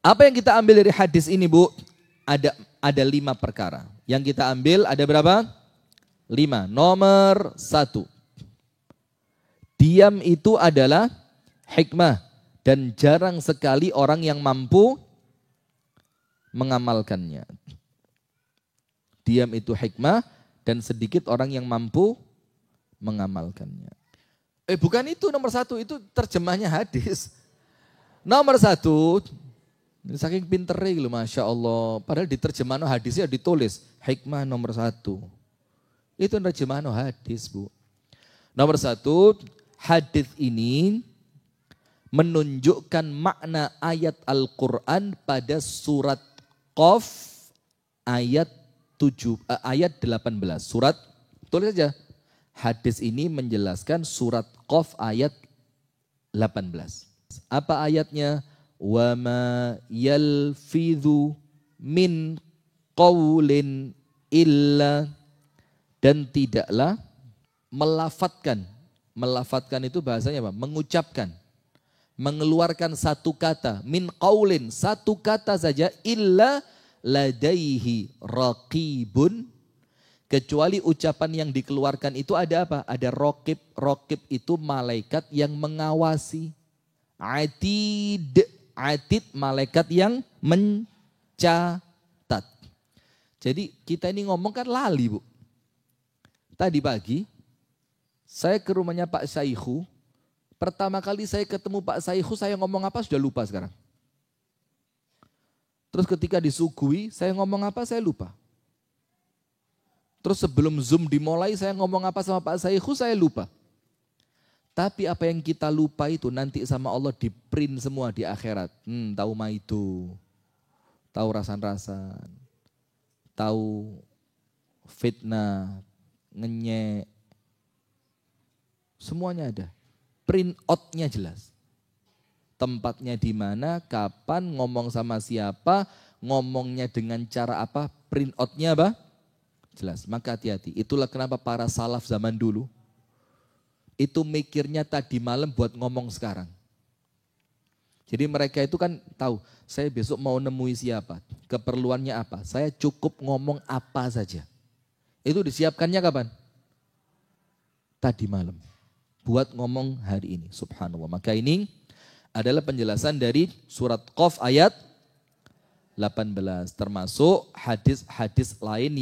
Apa yang kita ambil dari hadis ini, Bu? Ada 5 perkara. Yang kita ambil ada berapa? 5. Nomor 1. Diam itu adalah hikmah. Dan jarang sekali orang yang mampu mengamalkannya. Diam itu hikmah dan sedikit orang yang mampu mengamalkannya. Bukan itu nomor 1, itu terjemahnya hadis. Nomor 1, ini saking pinternya gitu, Masya Allah. Padahal di terjemahan hadisnya ditulis, hikmah nomor 1. Itu terjemahan hadis, Bu. Nomor 1, hadis ini menunjukkan makna ayat Al-Quran pada surat Qaf ayat 18. Surat, tulis saja. Hadis ini menjelaskan surat Qaf ayat 18. Apa ayatnya? Wa ma yalfidhu min qawlin illa, dan tidaklah melafatkan. Melafatkan itu bahasanya apa? Mengucapkan. Mengeluarkan satu kata. Min qawlin, satu kata saja. Illa ladaihi raqibun. Kecuali ucapan yang dikeluarkan itu ada apa? Ada raqib. Raqib itu malaikat yang mengawasi. Atid malaikat yang mencatat. Jadi kita ini ngomong kan lali, Bu. Tadi pagi saya ke rumahnya Pak Saihu. Pertama kali saya ketemu Pak Saihu, saya ngomong apa sudah lupa sekarang. Terus ketika disuguhi, saya ngomong apa saya lupa. Terus sebelum Zoom dimulai, saya ngomong apa sama Pak Saihu, saya lupa. Tapi apa yang kita lupa itu nanti sama Allah di print semua di akhirat. Tahu mah itu, tahu rasan-rasan, tahu fitnah, ngenyek, semuanya ada. Print out-nya jelas. Tempatnya di mana, kapan, ngomong sama siapa, ngomongnya dengan cara apa, print out-nya apa? Jelas, maka hati-hati. Itulah kenapa para salaf zaman dulu, itu mikirnya tadi malam buat ngomong sekarang. Jadi mereka itu kan tahu, saya besok mau nemui siapa, keperluannya apa, saya cukup ngomong apa saja. Itu disiapkannya kapan? Tadi malam. Buat ngomong hari ini, subhanallah. Maka ini adalah penjelasan dari surat Qaf ayat 18. Termasuk hadis-hadis lain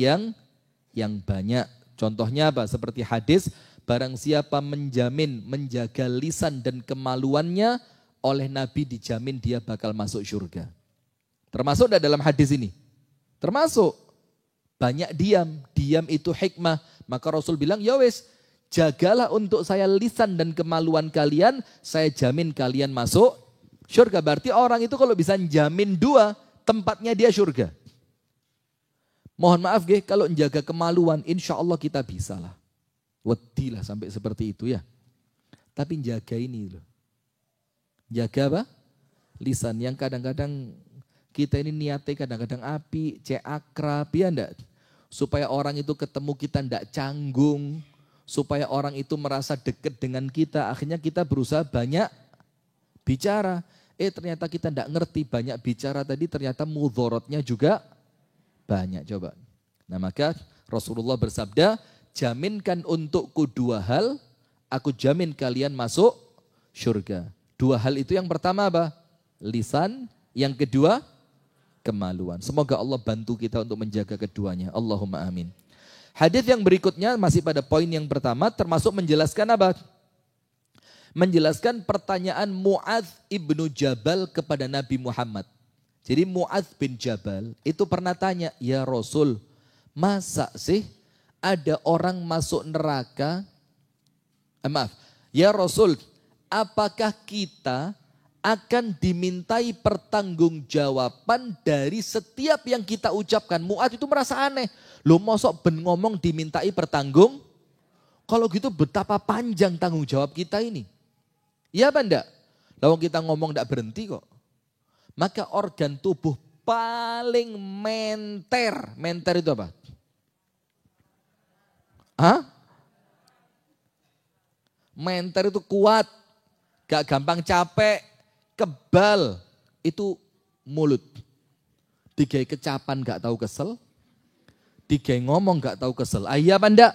yang banyak. Contohnya apa? Seperti hadis, barang siapa menjamin, menjaga lisan dan kemaluannya, oleh Nabi dijamin dia bakal masuk surga. Termasuk dalam hadis ini? Termasuk. Banyak diam. Diam itu hikmah. Maka Rasul bilang, ya wes, jagalah untuk saya lisan dan kemaluan kalian, saya jamin kalian masuk surga. Berarti orang itu kalau bisa jamin 2, tempatnya dia surga. Mohon maaf kalau menjaga kemaluan, insya Allah kita bisa lah. Wedilah sampai seperti itu ya. Tapi jaga ini loh. Jaga apa? Lisan yang kadang-kadang kita ini niatnya kadang-kadang api, akrab ya enggak? Supaya orang itu ketemu kita enggak canggung. Supaya orang itu merasa dekat dengan kita. Akhirnya kita berusaha banyak bicara. Ternyata kita enggak ngerti, banyak bicara tadi ternyata mudorotnya juga banyak. Coba. Nah maka Rasulullah bersabda, jaminkan untukku 2 hal, aku jamin kalian masuk surga. 2 hal itu yang pertama apa? Lisan, yang kedua kemaluan. Semoga Allah bantu kita untuk menjaga keduanya. Allahumma amin. Hadis yang berikutnya masih pada poin yang pertama, termasuk menjelaskan apa? Menjelaskan pertanyaan Mu'adz ibnu Jabal kepada Nabi Muhammad. Jadi Mu'adz bin Jabal itu pernah tanya, ya Rasul, masa sih ada orang masuk neraka? Ya Rasul, apakah kita akan dimintai pertanggungjawaban dari setiap yang kita ucapkan? Mu'adz itu merasa aneh. Loh mosok ben ngomong dimintai pertanggung? Kalau gitu betapa panjang tanggung jawab kita ini. Iya apa enggak? Lalu kita ngomong enggak berhenti kok. Maka organ tubuh paling menter. Menter itu apa? Menter itu kuat, gak gampang capek, kebal. Itu mulut. Digai kecapan gak tahu kesel, digai ngomong gak tahu kesel. Iya apa enggak?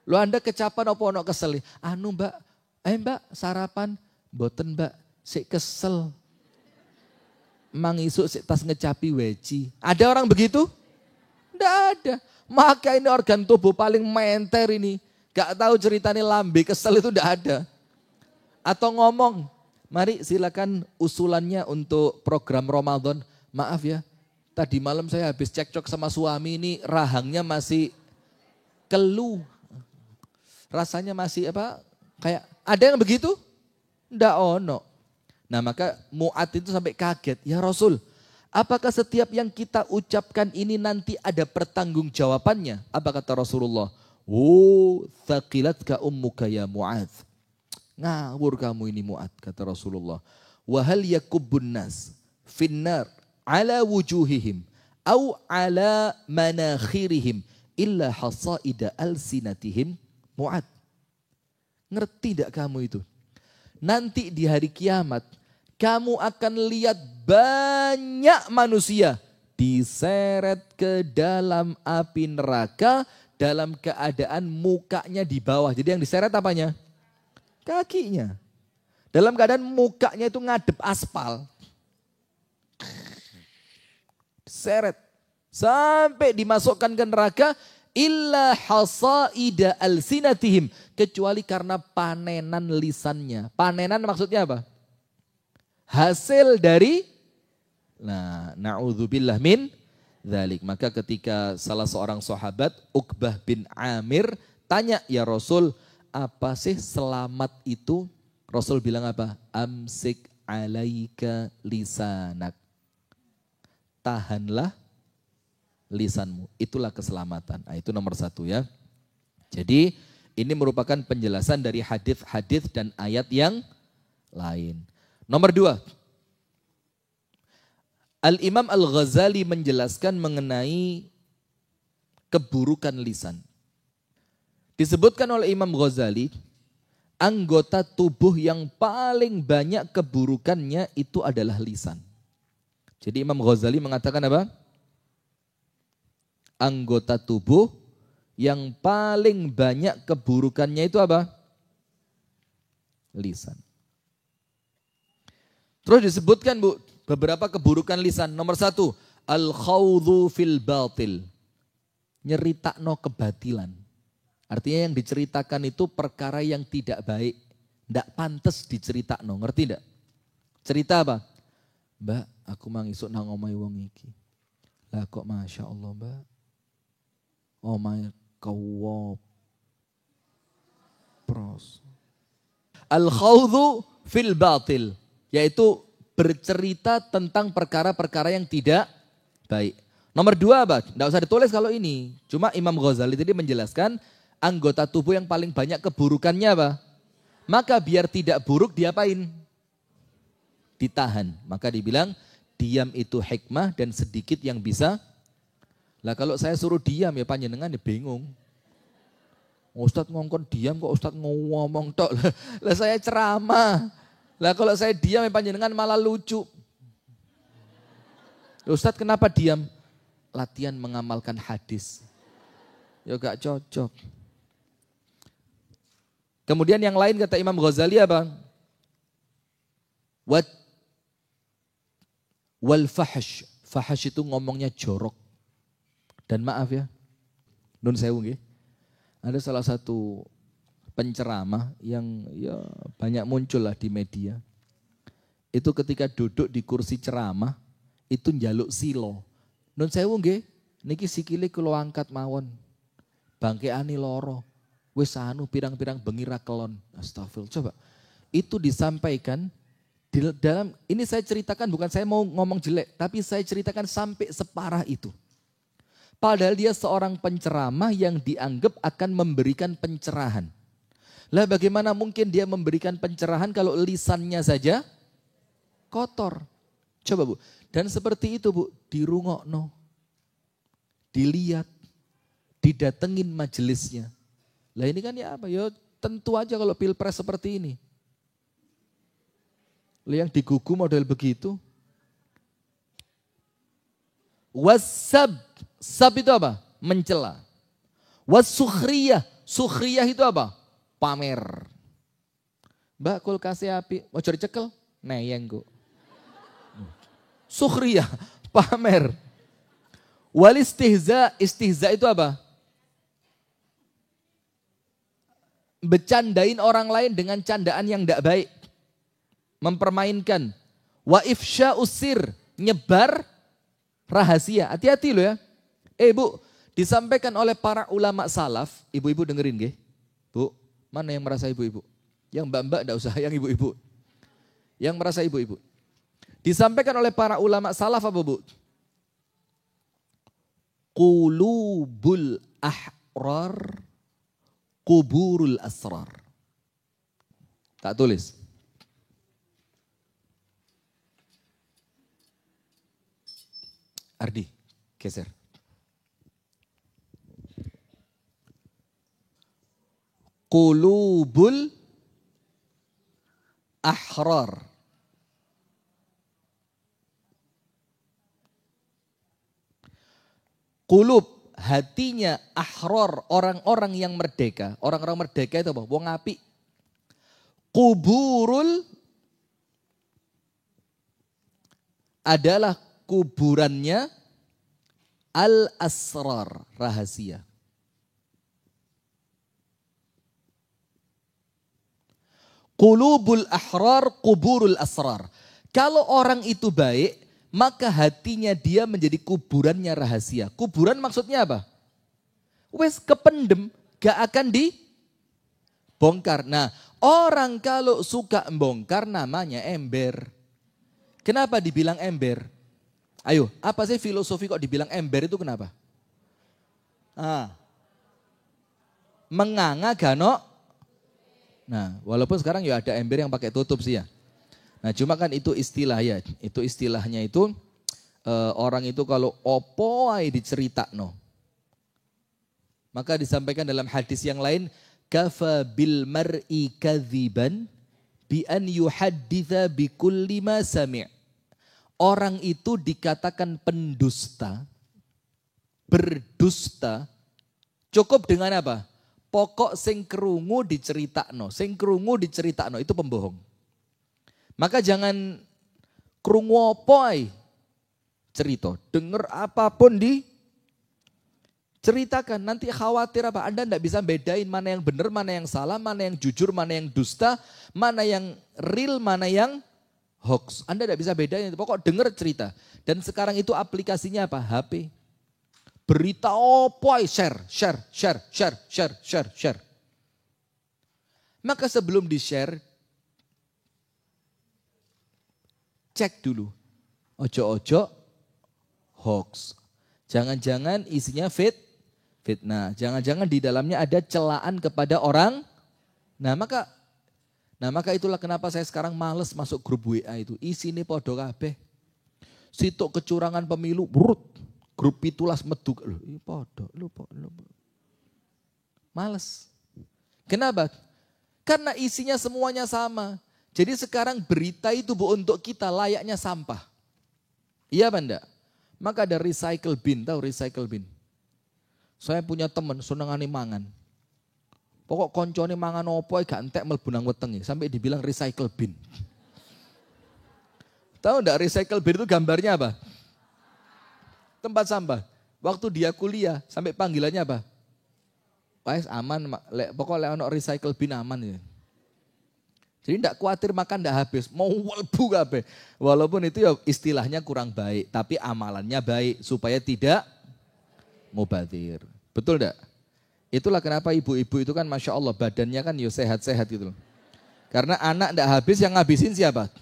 Lo Anda kecapan apa ono kesel? Anu mbak, mbak sarapan, boten mbak, sik kesel. Mang isuk sik tas ngecapi weci. Ada orang begitu? Enggak ada. Maka ini organ tubuh paling menter ini. Gak tahu ceritanya lambe kesel itu enggak ada. Atau ngomong, mari silakan usulannya untuk program Ramadan. Maaf ya, tadi malam saya habis cekcok sama suami ini rahangnya masih keluh. Rasanya masih apa? Kayak ada yang begitu? Ndak ono. Nah maka Mu'adz itu sampai kaget. Ya Rasul, apakah setiap yang kita ucapkan ini nanti ada pertanggungjawabannya? Apa kata Rasulullah? Thaqilatka ummuka ya Mu'adz. Ngawur kamu ini Mu'adz, kata Rasulullah. Wahal yakubbun nas finnar ala wujuhihim au ala manakhirihim illa hasaida alsinatihim. Mu'adz, ngerti tidak kamu itu? Nanti di hari kiamat, kamu akan lihat banyak manusia diseret ke dalam api neraka dalam keadaan mukanya di bawah. Jadi yang diseret apanya? Kakinya. Dalam keadaan mukanya itu ngadep aspal. Seret. Sampai dimasukkan ke neraka. Illa hasaida alsinatihim. Kecuali karena panenan lisannya. Panenan maksudnya apa? Hasil dari, nah na'udzubillah min dzalik. Maka ketika salah seorang sahabat, Uqbah bin Amir, tanya, ya Rasul, apa sih selamat itu? Rasul bilang apa? Amsik alaika lisanak. Tahanlah lisanmu, itulah keselamatan. Nah, itu nomor satu ya. Jadi ini merupakan penjelasan dari hadis-hadis dan ayat yang lain. Nomor dua, Al-Imam Al-Ghazali menjelaskan mengenai keburukan lisan. Disebutkan oleh Imam Ghazali, anggota tubuh yang paling banyak keburukannya itu adalah lisan. Jadi Imam Ghazali mengatakan apa? Anggota tubuh yang paling banyak keburukannya itu apa? Lisan. Terus disebutkan Bu, beberapa keburukan lisan. Nomor satu, al-khawdhu fil batil. Nyeritakno kebatilan. Artinya yang diceritakan itu perkara yang tidak baik. Tidak pantas diceritakno, ngerti tidak? Cerita apa? Mbak, aku mangisuk nang omahe wong iki. Lah kok Masya Allah Mbak. Oh my kawab. Pros. Al-khawdhu fil batil. Yaitu bercerita tentang perkara-perkara yang tidak baik. Nomor dua apa? Tidak usah ditulis kalau ini. Cuma Imam Ghazali tadi menjelaskan anggota tubuh yang paling banyak keburukannya apa? Maka biar tidak buruk diapain? Ditahan. Maka dibilang diam itu hikmah dan sedikit yang bisa. Lah kalau saya suruh diam ya panjenengan ya bingung. Ustadz ngongkon diam kok Ustadz ngomong tok. Lah saya ceramah. Lah kalau saya diam ya panjenengan malah lucu. Ustadz kenapa diam? Latihan mengamalkan hadis. Ya gak cocok. Kemudian yang lain kata Imam Ghazali apa? Wal fahash. Fahash itu ngomongnya jorok. Dan maaf ya, nun sewu nggih. Ada salah satu penceramah yang ya banyak muncul lah di media. Itu ketika duduk di kursi ceramah, itu njaluk silo. Nun sewu nggih, niki sikile kula angkat mawon. Bangkeane loro. Wis anu pirang-pirang bengi ra kelon. Astagfirullah. Coba. Itu disampaikan di dalam, ini saya ceritakan bukan saya mau ngomong jelek, tapi saya ceritakan sampai separah itu. Padahal dia seorang penceramah yang dianggap akan memberikan pencerahan. Lah bagaimana mungkin dia memberikan pencerahan kalau lisannya saja kotor. Coba Bu. Dan seperti itu Bu, dirungokno. Dilihat. Didatengin majelisnya. Lah ini kan ya apa? Ya tentu aja kalau pilpres seperti ini. Lah yang digugu model begitu. Wasab, sab itu apa? Mencela. Wasukhriyah, sukhriyah itu apa? Pamer. Mbak kulkasnya api, mau cari cekel? Neyeng kok. Sukhriyah, pamer. Wal istihza, istihza itu apa? Bercandain orang lain dengan candaan yang tidak baik. Mempermainkan. Wa ifsya usir, nyebar rahasia. Hati-hati loh ya. Bu, disampaikan oleh para ulama salaf, ibu-ibu dengerin nggih. Bu, mana yang merasa ibu-ibu? Yang mbak-mbak enggak usah, yang ibu-ibu. Yang merasa ibu-ibu. Disampaikan oleh para ulama salaf apa Bu? Qulubul ahrar kuburul asrar. Tak tulis. Ardi, geser. Qulubul ahrar. Qulub, hatinya ahrar, orang-orang yang merdeka. Orang-orang merdeka itu apa? Wong apik. Kuburul adalah kuburannya al-asrar, rahasia. Qulubul ahrar, kuburul asrar. Kalau orang itu baik, maka hatinya dia menjadi kuburannya rahasia. Kuburan maksudnya apa? Wes kependem, gak akan dibongkar. Nah, orang kalau suka membongkar namanya ember. Kenapa dibilang ember? Ayo, apa sih filosofi kok dibilang ember itu kenapa? Menganga gano. Nah, walaupun sekarang ya ada ember yang pakai tutup sih ya. Nah, cuma kan itu istilah ya. Itu istilahnya itu orang itu kalau opo ay diceritakno. Maka disampaikan dalam hadis yang lain, kafa bil mar'i kadziban bi an yuhadditsa bi kulli ma sami'. Orang itu dikatakan pendusta, berdusta, cukup dengan apa? Pokok sing krungu diceritakno, itu pembohong. Maka jangan krungu apa cerita, dengar apapun diceritakan. Nanti khawatir apa? Anda tidak bisa bedain mana yang benar, mana yang salah, mana yang jujur, mana yang dusta, mana yang real, mana yang hoax. Anda tidak bisa bedain. Pokok dengar cerita. Dan sekarang itu aplikasinya apa? HP. Berita apa? Share. Maka sebelum di-share, cek dulu. Ojo-ojo hoax. Jangan-jangan isinya fitnah. Jangan-jangan di dalamnya ada celaan kepada orang. Nah maka itulah kenapa saya sekarang males masuk grup WA itu. Isine podo kabeh. Sitok kecurangan pemilu, grup pitulas meduk. Podo. Males. Kenapa? Karena isinya semuanya sama. Jadi sekarang berita itu Bu untuk kita layaknya sampah. Iya apa enggak? Maka ada recycle bin, tahu recycle bin? Saya punya teman senengane mangan. Pokok koncone mangan opo gak entek mlebu nang wetenge sampai dibilang recycle bin. Tahu enggak recycle bin itu gambarnya apa? Tempat sampah. Waktu dia kuliah sampai panggilannya apa? Wes aman, pokoknya ono recycle bin aman ya. Jadi tidak khawatir makan tidak habis, mau welbu kabeh. Walaupun itu ya istilahnya kurang baik, tapi amalannya baik supaya tidak mubadzir. Betul tidak? Itulah kenapa ibu-ibu itu kan Masya Allah badannya kan ya sehat-sehat gitu loh. Karena anak tidak habis yang ngabisin siapa?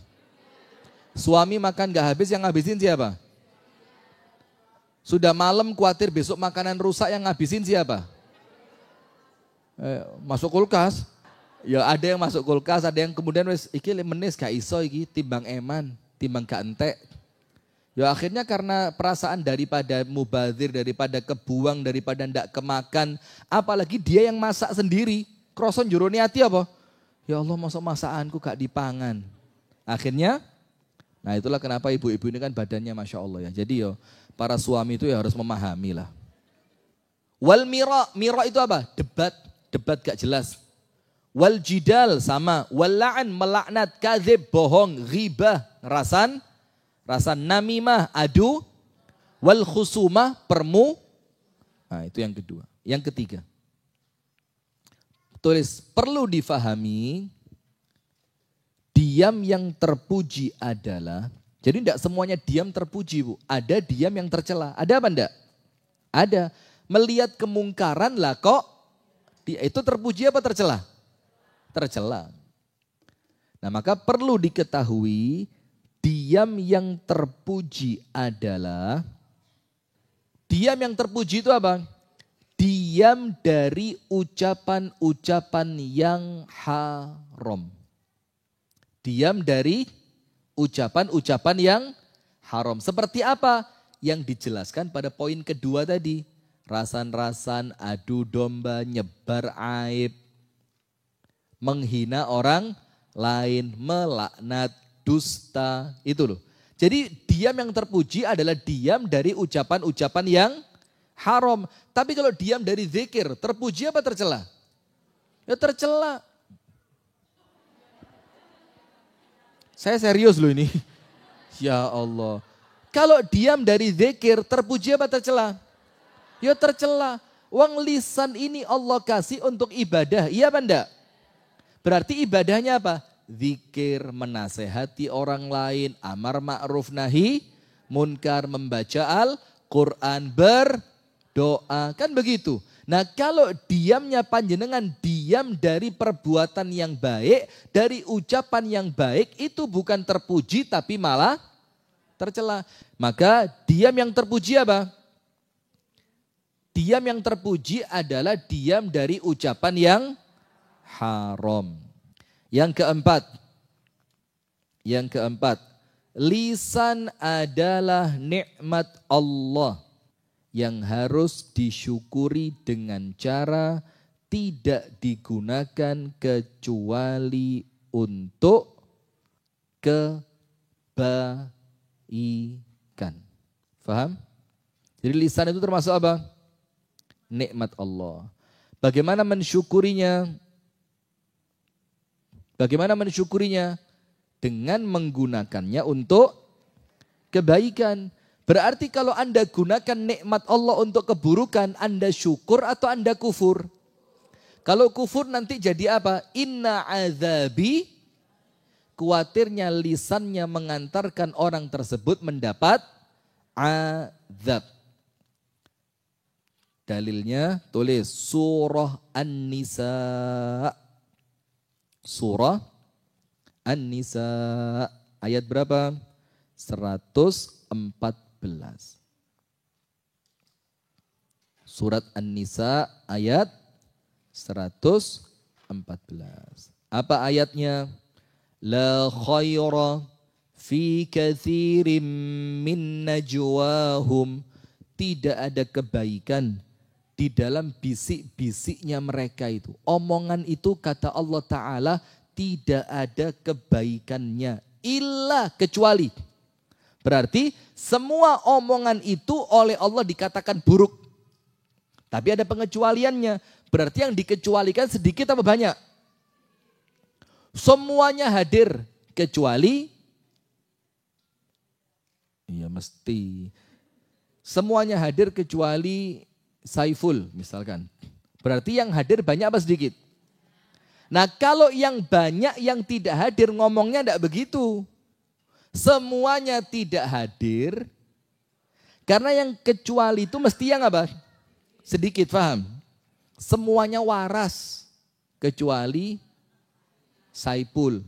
Suami makan gak habis yang ngabisin siapa? Sudah malam khawatir besok makanan rusak yang ngabisin siapa? Masuk kulkas. Ya ada yang masuk kulkas, ada yang kemudian wes iki menis gak iso iki timbang eman, timbang gak entek. Ya akhirnya karena perasaan daripada mubazir, daripada kebuang, daripada ndak kemakan, apalagi dia yang masak sendiri, kroson jurone ati apa? Ya Allah masuk masakanku gak dipangan. Akhirnya Nah itulah kenapa ibu-ibu ini kan badannya Masya Allah ya. Jadi yo para suami itu ya harus memahami lah. Wal mira itu apa? Debat gak jelas. Wal jidal sama. Wal la'an melaknat, kadzib bohong, ghibah, rasan namimah, adu. Wal khusumah Nah itu yang kedua. Yang ketiga. Tulis, perlu difahami, diam yang terpuji adalah, jadi tidak semuanya diam terpuji Bu. Ada diam yang tercela. Ada apa enggak? Ada. Melihat kemungkaran lah kok, itu terpuji apa tercela? Tercela. Nah maka perlu diketahui, diam yang terpuji adalah, diam yang terpuji itu apa? Diam dari ucapan-ucapan yang haram. Diam dari ucapan-ucapan yang haram. Seperti apa? Yang dijelaskan pada poin kedua tadi. Rasan-rasan, adu domba, nyebar aib. Menghina orang lain, melaknat, dusta. Itu loh. Jadi diam yang terpuji adalah diam dari ucapan-ucapan yang haram. Tapi kalau diam dari zikir, terpuji apa tercela? Ya tercela. Saya serius loh ini. Ya Allah. Kalau diam dari zikir, terpuji apa tercela? Ya tercela. Uang lisan ini Allah kasih untuk ibadah. Iya apa enggak? Berarti ibadahnya apa? Zikir, menasehati orang lain, amar ma'ruf nahi, munkar, membaca Al-Quran, berdoa. Kan begitu. Nah kalau diamnya panjenengan diam dari perbuatan yang baik, dari ucapan yang baik, itu bukan terpuji tapi malah tercela. Maka diam yang terpuji apa? Diam yang terpuji adalah diam dari ucapan yang haram. Yang keempat, lisan adalah nikmat Allah yang harus disyukuri dengan cara tidak digunakan kecuali untuk kebaikan. Faham? Jadi lisan itu termasuk apa? Nikmat Allah. Bagaimana mensyukurinya? Dengan menggunakannya untuk kebaikan. Berarti kalau Anda gunakan nikmat Allah untuk keburukan, Anda syukur atau Anda kufur? Kalau kufur nanti jadi apa? Inna azabi, kuatirnya lisannya mengantarkan orang tersebut mendapat azab. Dalilnya tulis surah An-Nisa. Surah An-Nisa ayat berapa? 114. Surat An-Nisa ayat 114. Apa ayatnya? La khaira fi katsirin min najwahum. Tidak ada kebaikan di dalam bisik-bisiknya mereka itu. Omongan itu kata Allah Ta'ala tidak ada kebaikannya. Illa kecuali. Berarti semua omongan itu oleh Allah dikatakan buruk. Tapi ada pengecualiannya. Berarti yang dikecualikan sedikit apa banyak? Semuanya hadir. Kecuali. Iya mesti. Semuanya hadir kecuali Saiful misalkan. Berarti yang hadir banyak apa sedikit? Nah kalau yang banyak yang tidak hadir ngomongnya tidak begitu. Semuanya tidak hadir. Karena yang kecuali itu mesti yang apa? Sedikit, paham? Semuanya waras. Kecuali Saiful.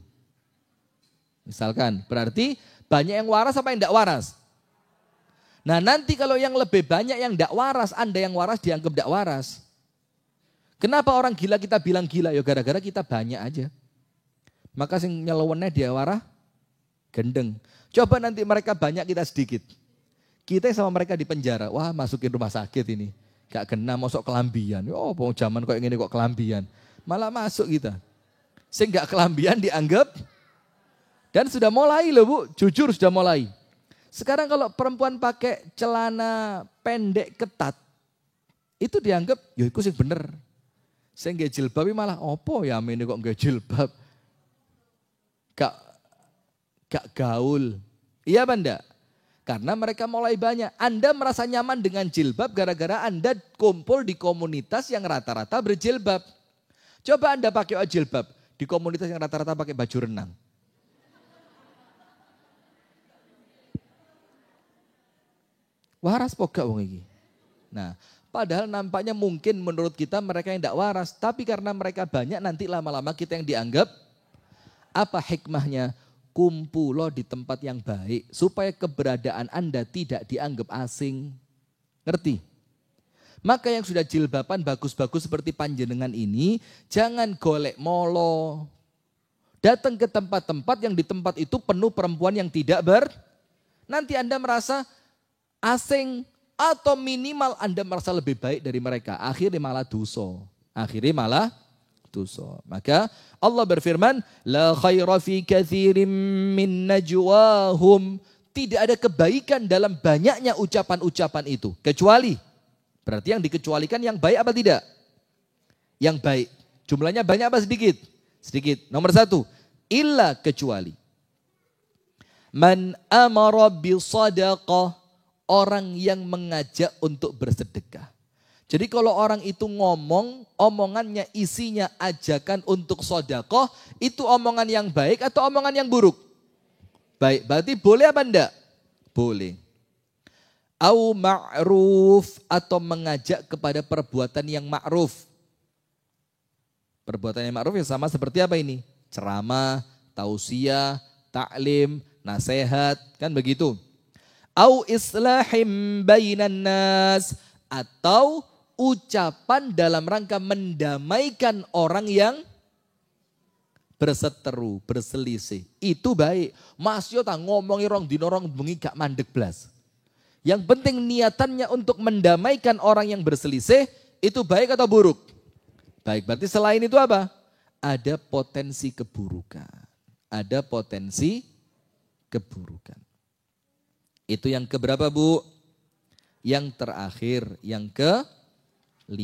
Misalkan, berarti banyak yang waras apa yang tidak waras? Nah nanti kalau yang lebih banyak yang tidak waras, Anda yang waras dianggap tidak waras. Kenapa orang gila kita bilang gila? Ya gara-gara kita banyak aja. Maka sing nyelewennya dia warah gendeng. Coba nanti mereka banyak kita sedikit. Kita sama mereka di penjara. Wah masukin rumah sakit ini. Gak kena masuk kelambian. Oh mau zaman kok ini kok kelambian. Malah masuk kita. Sing gak kelambian dianggap Dan sudah mulai loh Bu, jujur sudah mulai. Sekarang kalau perempuan pakai celana pendek ketat, itu dianggap, ya itu sih bener. Saya nggak jilbab, malah opo ya ini kok nggak jilbab. Gak gaul. Iya Banda? Karena mereka mulai banyak. Anda merasa nyaman dengan jilbab gara-gara Anda kumpul di komunitas yang rata-rata berjilbab. Coba Anda pakai jilbab di komunitas yang rata-rata pakai baju renang. Waras pokok wong iki. Nah, padahal nampaknya mungkin menurut kita mereka yang tidak waras. Tapi karena mereka banyak nanti lama-lama kita yang dianggap. Apa hikmahnya? Kumpulo di tempat yang baik. Supaya keberadaan Anda tidak dianggap asing. Ngerti? Maka yang sudah jilbaban bagus-bagus seperti panjenengan ini. Jangan golek molo. Datang ke tempat-tempat yang di tempat itu penuh perempuan yang tidak nanti Anda merasa asing atau minimal Anda merasa lebih baik dari mereka. Akhirnya malah dosa. Maka Allah berfirman, la khaira fi katsirin min najwahum. Tidak ada kebaikan dalam banyaknya ucapan-ucapan itu. Kecuali, berarti yang dikecualikan yang baik apa tidak? Yang baik. Jumlahnya banyak apa sedikit? Sedikit. Nomor 1, illa kecuali. Man amara bisadaqah. Orang yang mengajak untuk bersedekah. Jadi kalau orang itu ngomong, omongannya isinya ajakan untuk sedekah, itu omongan yang baik atau omongan yang buruk? Baik, berarti boleh apa enggak? Boleh. Au ma'ruf, atau mengajak kepada perbuatan yang ma'ruf. Perbuatan yang ma'ruf yang sama seperti apa ini? Ceramah, tausiah, taklim, nasihat, kan begitu. Au islahim bainan nas, atau ucapan dalam rangka mendamaikan orang yang berseteru, berselisih. Itu baik. Mas Yota ngomongi rong dino rong bengi gak mandek blas. Yang penting niatannya untuk mendamaikan orang yang berselisih, itu baik atau buruk? Baik, berarti selain itu apa? Ada potensi keburukan. Ada potensi keburukan. Itu yang keberapa Bu? Yang terakhir, yang ke-5.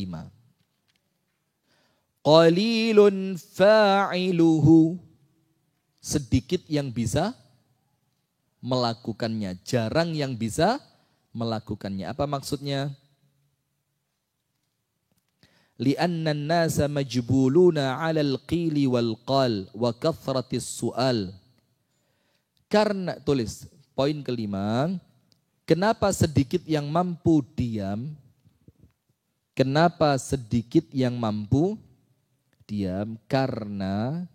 Qalilun fa'iluhu. Sedikit yang bisa melakukannya. Jarang yang bisa melakukannya. Apa maksudnya? Li'annan nasa majbuluna 'alal qili wal qal wa kathratis su'al. Karena, tulis poin ke-5, kenapa sedikit yang mampu diam? Kenapa sedikit yang mampu diam? Karena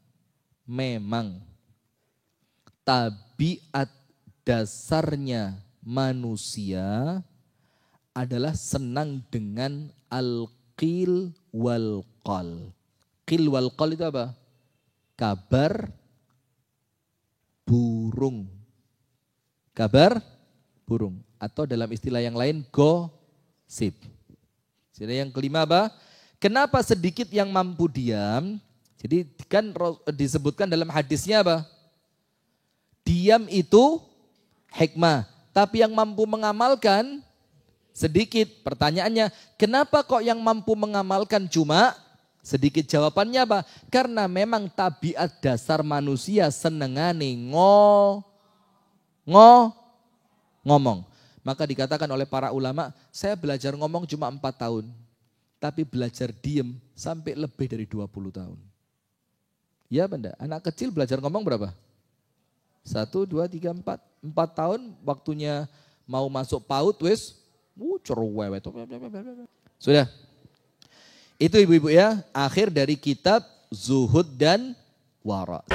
memang tabiat dasarnya manusia adalah senang dengan al-qil wal qal. Qil wal qal itu apa? Kabar burung. Kabar burung. Atau dalam istilah yang lain, gosip. Jadi yang kelima apa? Kenapa sedikit yang mampu diam? Jadi kan disebutkan dalam hadisnya apa? Diam itu hikmah. Tapi yang mampu mengamalkan sedikit. Pertanyaannya, kenapa kok yang mampu mengamalkan cuma sedikit? Jawabannya apa? Karena memang tabiat dasar manusia senengane ngomong. Maka dikatakan oleh para ulama, saya belajar ngomong cuma 4 tahun. Tapi belajar diem sampai lebih dari 20 tahun. Ya benda, anak kecil belajar ngomong berapa? 1, 2, 3, 4. 4 tahun waktunya mau masuk PAUD wis. Cerewet. Sudah. Itu ibu-ibu ya, akhir dari kitab Zuhud dan Wara.